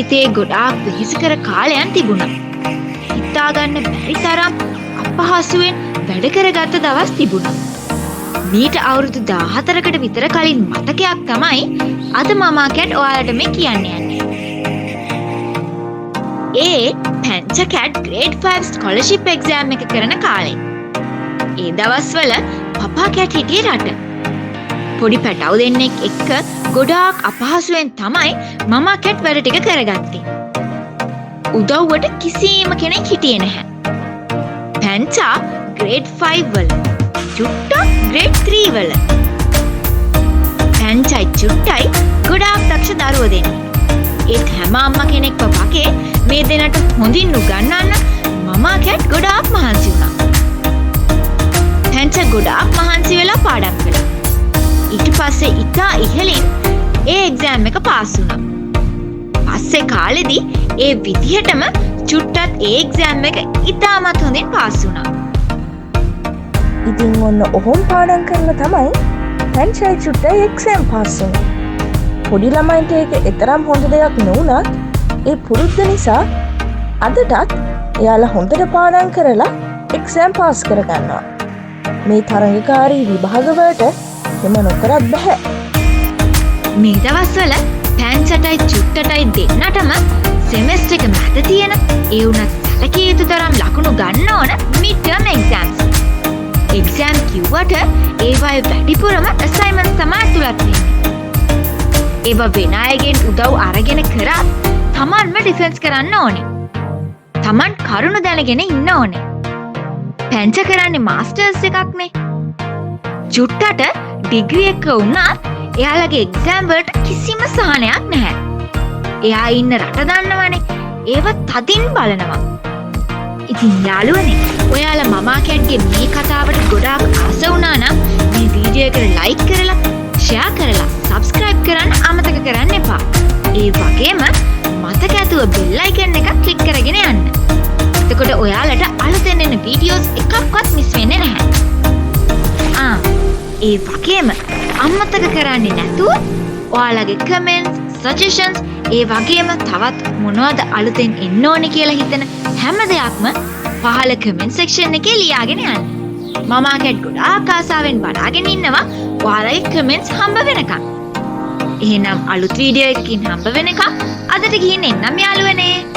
ජීවිතේ ගොඩාක් වෙහෙසකර කාලයන් තිබුණා. හිතාගන්න බැරි තරම් අපහසුවෙන් වැඩ කරගත්ත දවස් තිබුණා. මීට අවුරුදු 14කට විතර කලින් මතකයක් තමයි අද මමා කැට් ඔයාලට මේ කියන්න යන්නේ. ඒ පැංචා කැට් grade 5 scholarship exam එක කරන කාලේ. ඒ දවස්වල පපා කැට් හිටියේ රට. පොඩි පැටව් දෙන්නෙක් එක්ක ගොඩාක් අපහසුවෙන් තමයි මමා කැට් වැඩ ටික කරගත්තේ. උදව්වට කිසිම කෙනෙක් හිටියේ නැහැ. පැංචා grade 5 වල, චුට්ටක් grade 3 වල. පැංචයි චුට්ටයි ගොඩාක් දක්ෂ දරුවෝ දෙන්නේ. ඒත් හැම අම්මා කෙනෙක්ව වගේ මේ දෙන්නට හොඳින් උගන්වන්න මමා කැට් ගොඩාක් මහන්සි වුණා. පැංචා ගොඩාක් මහන්සි වෙලා පාඩම් කළා. ඊට පස්සේ ඉතා ඉහළින් ඒ එක්සෑම් එක පාස් වුණා. පස්සේ කාලෙදී ඒ විදිහටම චුට්ටත් ඒ එක්සෑම් එක ඉතාමත් හොඳින් පාස් වුණා. ඉතින් ඔන්න ඔහොම පාඩම් කරලා තමයි පැංචයි චුට්ටයි එක්සෑම් පාස් වුණේ. පොඩි ළමයින්ට ඒක එතරම් හොඳ දෙයක් නොවුණත් ඒ පුරුද්ද නිසා අදටත් එයාලා හොඳට පාඩම් කරලා එක්සෑම් පාස් කරගන්නවා. මේ තරඟකාරී විභාගවලට එම නොකරත් බැහැ. මේ දවස්වල පැංචටයි චුට්ටටයි දෙන්නටම සෙමෙස්ටර් එක මැද තියෙන ඒ උනත් සැලකිය යුතු තරම් ලකුණු ගන්න ඕන මිඩ් ටර්ම් එක්සෑම්ස්. එක්සෑම් කිව්වට ඒවායේ වැඩිපුරම අසයින්මන්ට්ස් තමයි ඇතුළත් වෙන්නේ. ඒවා වෙන අයගෙන් උදව් අරගෙන කරත් තමන්ම ඩිෆෙන්ස් කරන්න ඕනේ. තමන් කරුණු දැනගෙන ඉන්න ඕනේ. පැංච කරන්නේ මාස්ටර්ස් එකක්නේ. චුට්ටට ඩිග්‍රී එක වුණත් එයාලගේ එක්සෑම් වලට කිසිම සහනයක් නැහැ. එයා ඉන්න රට දන්නවනේ. ඒව තදින් බලනවා. ඉතින් යාළුවනේ, ඔයාලා මමා කැට්ගේ මේ කතාවට ගොඩාක් ආස වුණා නම් මේ වීඩියෝ එකට ලයික් කරලා, ෂෙයා කරලා, සබ්ස්ක්‍රයිබ් කරන්න අමතක කරන්න එපා. ඒ වගේම මතක ඇතුව බෙල් අයිකන් එක ක්ලික් කරගෙන යන්න. එතකොට ඔයාලට අලුතෙන් එන වීඩියෝස් එකක්වත් මිස් වෙන්නේ නැහැ. ඒ වගේම අමතක කරන්නේ නැතුව ඔයාලගේ කමෙන්ට්ස්, සජෙෂන්ස්, ඒ වගේම තවත් මොනවද අලුතෙන් එන්න ඕනේ කියලා හිතන හැම දෙයක්ම පහළ කමෙන්ට් සෙක්ෂන් එකේ ලියාගෙන යන්න. මමා කැට් ගොඩාක් ආසාවෙන් බලාගෙන ඉන්නවා ඔයාලගේ කමෙන්ට්ස් හම්බ වෙනකම්. එහෙනම් අලුත් වීඩියෝ එකකින් හම්බ වෙනකම් අදට ගිහින් එන්නම් යාළුවනේ.